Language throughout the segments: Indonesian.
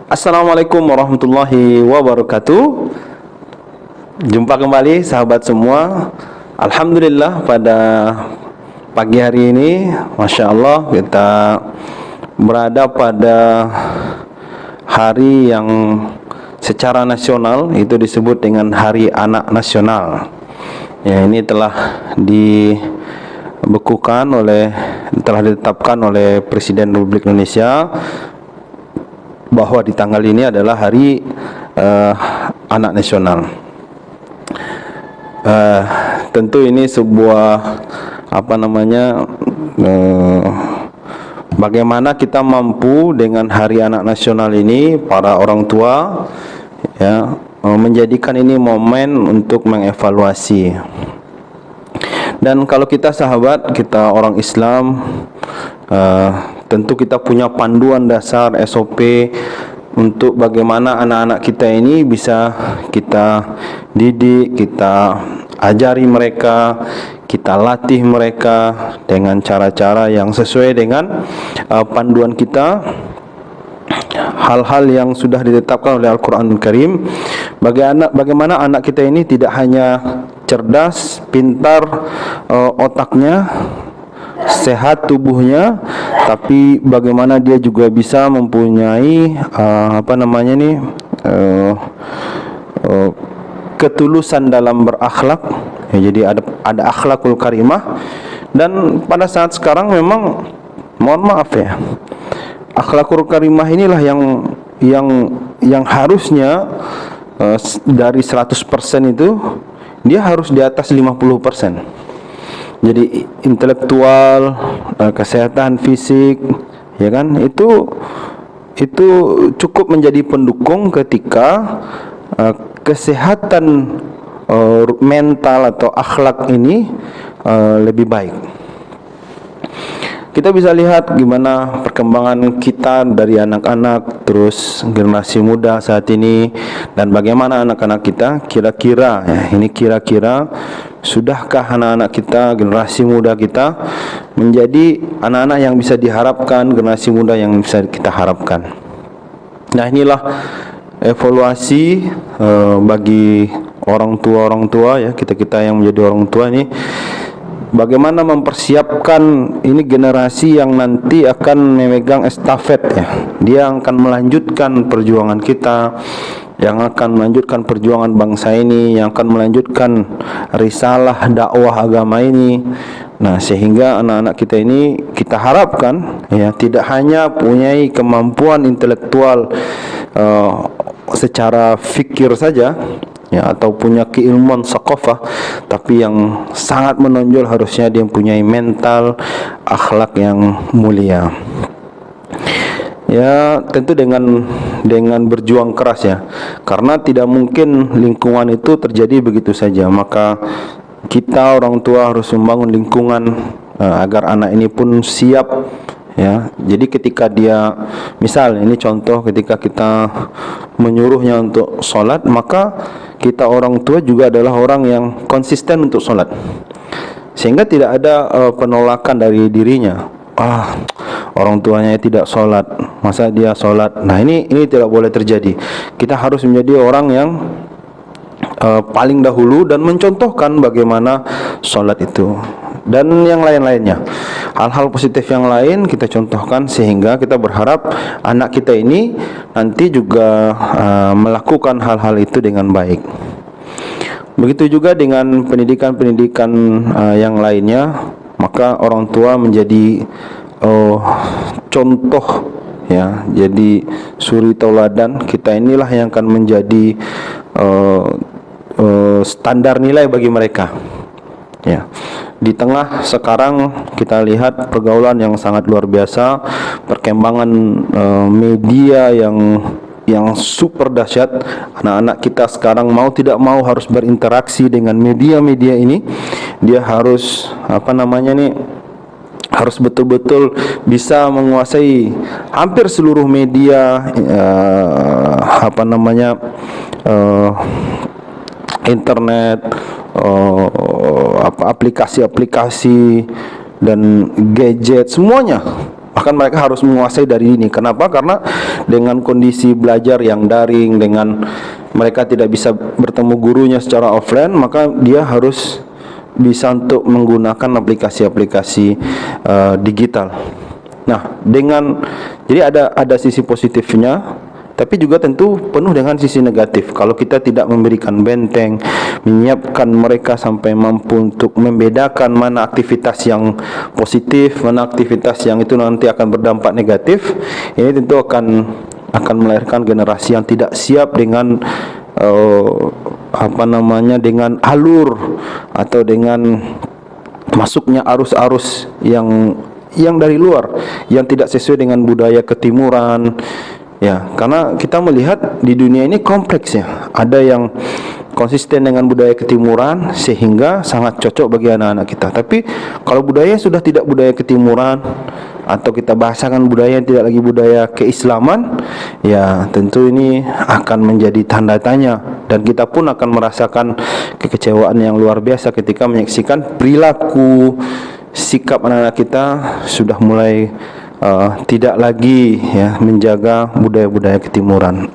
Assalamualaikum warahmatullahi wabarakatuh. Jumpa kembali sahabat semua. Alhamdulillah pada pagi hari ini, Masya Allah, kita berada pada hari yang secara nasional itu disebut dengan Hari Anak Nasional. Ya, ini telah telah ditetapkan oleh Presiden Republik Indonesia bahwa di tanggal ini adalah Hari Anak Nasional. Tentu ini sebuah bagaimana kita mampu dengan Hari Anak Nasional ini, para orang tua ya, menjadikan ini momen untuk mengevaluasi. Dan kalau kita sahabat, kita orang Islam, tentu kita punya panduan dasar SOP untuk bagaimana anak-anak kita ini bisa kita didik, kita ajari mereka, kita latih mereka dengan cara-cara yang sesuai dengan panduan kita, hal-hal yang sudah ditetapkan oleh Al-Quranul Karim. Bagaimana anak kita ini tidak hanya cerdas, pintar otaknya, sehat tubuhnya, tapi bagaimana dia juga bisa mempunyai ketulusan dalam berakhlak ya, jadi ada akhlakul karimah. Dan pada saat sekarang memang, mohon maaf ya, akhlakul karimah inilah yang harusnya dari 100% itu dia harus di atas 50%. Jadi intelektual, kesehatan fisik, ya kan, itu cukup menjadi pendukung ketika kesehatan mental atau akhlak ini lebih baik. Kita bisa lihat gimana perkembangan kita dari anak-anak, terus generasi muda saat ini, dan bagaimana anak-anak kita kira-kira sudahkah anak-anak kita, generasi muda kita menjadi anak-anak yang bisa diharapkan, generasi muda yang bisa kita harapkan. Nah, inilah evaluasi bagi orang tua ya, kita yang menjadi orang tua ini, bagaimana mempersiapkan ini generasi yang nanti akan memegang estafet ya. Dia akan melanjutkan perjuangan kita, yang akan melanjutkan perjuangan bangsa ini, yang akan melanjutkan risalah dakwah agama ini. Nah, sehingga anak-anak kita ini kita harapkan ya, tidak hanya punyai kemampuan intelektual secara fikir saja ya, atau punya keilmuan saqafah, tapi yang sangat menonjol harusnya dia mempunyai mental akhlak yang mulia. Ya, tentu dengan berjuang keras ya, karena tidak mungkin lingkungan itu terjadi begitu saja. Maka kita orang tua harus membangun lingkungan agar anak ini pun siap ya. Jadi ketika dia, misal ini contoh, ketika kita menyuruhnya untuk sholat, maka kita orang tua juga adalah orang yang konsisten untuk sholat, sehingga tidak ada penolakan dari dirinya. Orang tuanya tidak sholat, masa dia sholat? Nah, ini tidak boleh terjadi. Kita harus menjadi orang yang paling dahulu dan mencontohkan bagaimana sholat itu, dan yang lain-lainnya. Hal-hal positif yang lain kita contohkan, sehingga kita berharap anak kita ini nanti juga melakukan hal-hal itu dengan baik. Begitu juga dengan pendidikan-pendidikan yang lainnya, maka orang tua menjadi contoh ya, jadi suri tauladan. Kita inilah yang akan menjadi standar nilai bagi mereka ya. Di tengah sekarang kita lihat pergaulan yang sangat luar biasa, perkembangan media yang super dahsyat. Anak-anak kita sekarang mau tidak mau harus berinteraksi dengan media-media ini. Dia harus harus betul-betul bisa menguasai hampir seluruh media internet, aplikasi-aplikasi dan gadget semuanya. Bahkan mereka harus menguasai dari ini. Kenapa? Karena dengan kondisi belajar yang daring, dengan mereka tidak bisa bertemu gurunya secara offline, maka dia harus bisa untuk menggunakan aplikasi-aplikasi digital. Nah, jadi ada sisi positifnya, tapi juga tentu penuh dengan sisi negatif. Kalau kita tidak memberikan benteng, menyiapkan mereka sampai mampu untuk membedakan mana aktivitas yang positif, mana aktivitas yang itu nanti akan berdampak negatif, ini tentu akan melahirkan generasi yang tidak siap dengan dengan alur atau dengan masuknya arus-arus yang dari luar, yang tidak sesuai dengan budaya ketimuran. Ya, karena kita melihat di dunia ini kompleks ya. Ada yang konsisten dengan budaya ketimuran sehingga sangat cocok bagi anak-anak kita. Tapi kalau budaya sudah tidak budaya ketimuran, atau kita bahasakan budaya yang tidak lagi budaya keislaman, ya tentu ini akan menjadi tanda tanya, dan kita pun akan merasakan kekecewaan yang luar biasa ketika menyaksikan perilaku sikap anak-anak kita sudah mulai tidak lagi ya menjaga budaya-budaya ketimuran.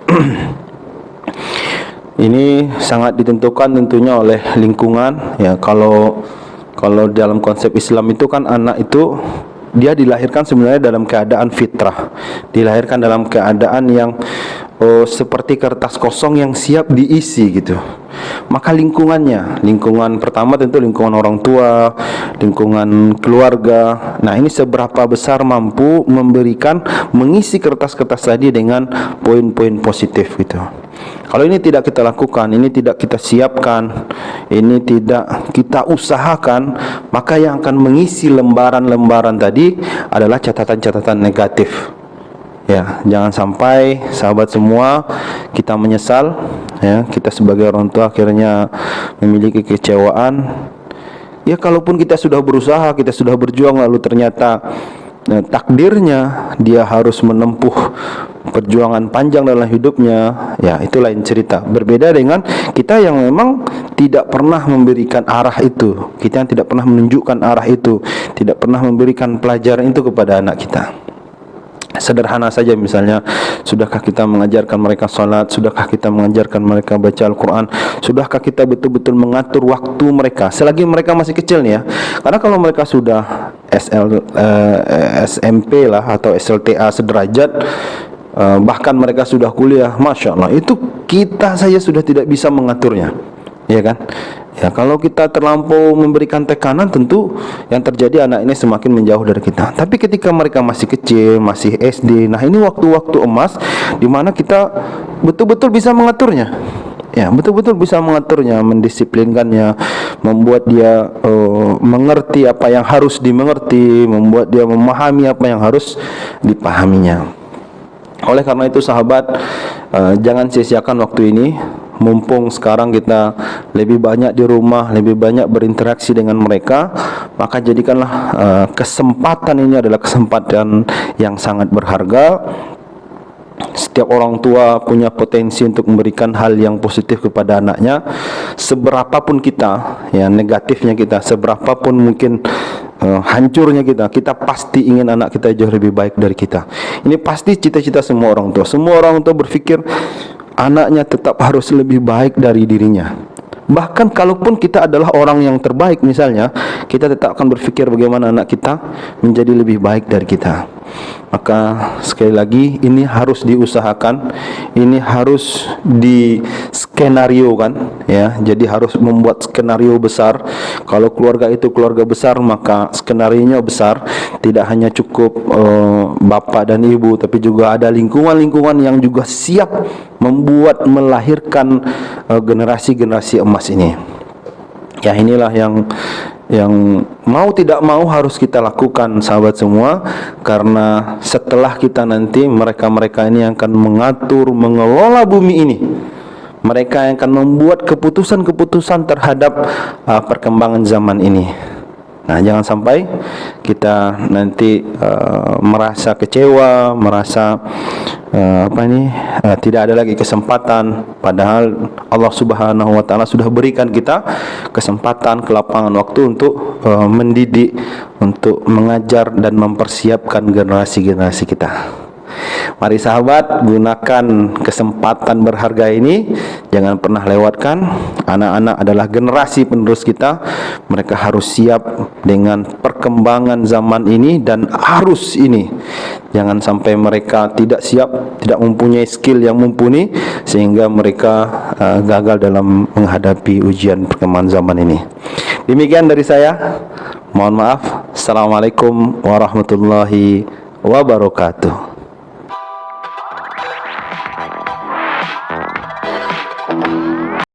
Ini sangat ditentukan tentunya oleh lingkungan ya. Kalau dalam konsep Islam itu kan anak itu dia dilahirkan sebenarnya dalam keadaan fitrah, dilahirkan dalam keadaan yang seperti kertas kosong yang siap diisi gitu. Maka lingkungan pertama tentu lingkungan orang tua, lingkungan keluarga. Nah, ini seberapa besar mampu mengisi kertas-kertas tadi dengan poin-poin positif gitu. Kalau ini tidak kita lakukan, ini tidak kita siapkan, ini tidak kita usahakan, maka yang akan mengisi lembaran-lembaran tadi adalah catatan-catatan negatif. Ya, jangan sampai sahabat semua kita menyesal ya, kita sebagai orang tua akhirnya memiliki kekecewaan. Ya, kalaupun kita sudah berusaha, kita sudah berjuang, lalu ternyata takdirnya dia harus menempuh perjuangan panjang dalam hidupnya, ya itu lain cerita. Berbeda dengan kita yang memang tidak pernah memberikan arah itu, kita yang tidak pernah menunjukkan arah itu, tidak pernah memberikan pelajaran itu kepada anak kita. Sederhana saja, misalnya, sudahkah kita mengajarkan mereka salat? Sudahkah kita mengajarkan mereka baca Al-Quran? Sudahkah kita betul-betul mengatur waktu mereka selagi mereka masih kecil nih ya? Karena kalau mereka sudah SMP lah atau SLTA sederajat, bahkan mereka sudah kuliah, Masya Allah, itu kita saja sudah tidak bisa mengaturnya, ya kan? Ya, kalau kita terlampau memberikan tekanan, tentu yang terjadi anak ini semakin menjauh dari kita. Tapi ketika mereka masih kecil, masih SD, nah ini waktu-waktu emas di mana kita betul-betul bisa mengaturnya. Ya, betul-betul bisa mengaturnya, mendisiplinkannya, membuat dia mengerti apa yang harus dimengerti, membuat dia memahami apa yang harus dipahaminya. Oleh karena itu sahabat, jangan sia-siakan waktu ini. Mumpung sekarang kita lebih banyak di rumah, lebih banyak berinteraksi dengan mereka, maka jadikanlah kesempatan ini adalah kesempatan yang sangat berharga. Setiap orang tua punya potensi untuk memberikan hal yang positif kepada anaknya. Seberapapun kita, ya negatifnya kita, seberapapun mungkin hancurnya kita pasti ingin anak kita jauh lebih baik dari kita. Ini pasti cita-cita semua orang tua. Semua orang tua berpikir anaknya tetap harus lebih baik dari dirinya. Bahkan kalaupun kita adalah orang yang terbaik misalnya, kita tetap akan berpikir bagaimana anak kita menjadi lebih baik dari kita. Maka sekali lagi, ini harus diusahakan, ini harus diskenariokan ya. Jadi harus membuat skenario besar. Kalau keluarga itu keluarga besar, maka skenarionya besar. Tidak hanya cukup bapak dan ibu, tapi juga ada lingkungan-lingkungan yang juga siap melahirkan generasi-generasi emas ini. Ya, inilah yang mau tidak mau harus kita lakukan sahabat semua. Karena setelah kita nanti, mereka-mereka ini yang akan mengatur, mengelola bumi ini. Mereka yang akan membuat keputusan-keputusan terhadap perkembangan zaman ini. Nah, jangan sampai kita nanti merasa kecewa, merasa tidak ada lagi kesempatan, padahal Allah Subhanahu wa taala sudah berikan kita kesempatan, kelapangan waktu untuk mendidik, untuk mengajar dan mempersiapkan generasi-generasi kita. Mari sahabat, gunakan kesempatan berharga ini, jangan pernah lewatkan. Anak-anak adalah generasi penerus kita. Mereka harus siap dengan perkembangan zaman ini dan arus ini. Jangan sampai mereka tidak siap, tidak mempunyai skill yang mumpuni sehingga mereka gagal dalam menghadapi ujian perkembangan zaman ini. Demikian dari saya. Mohon maaf. Assalamualaikum warahmatullahi wabarakatuh.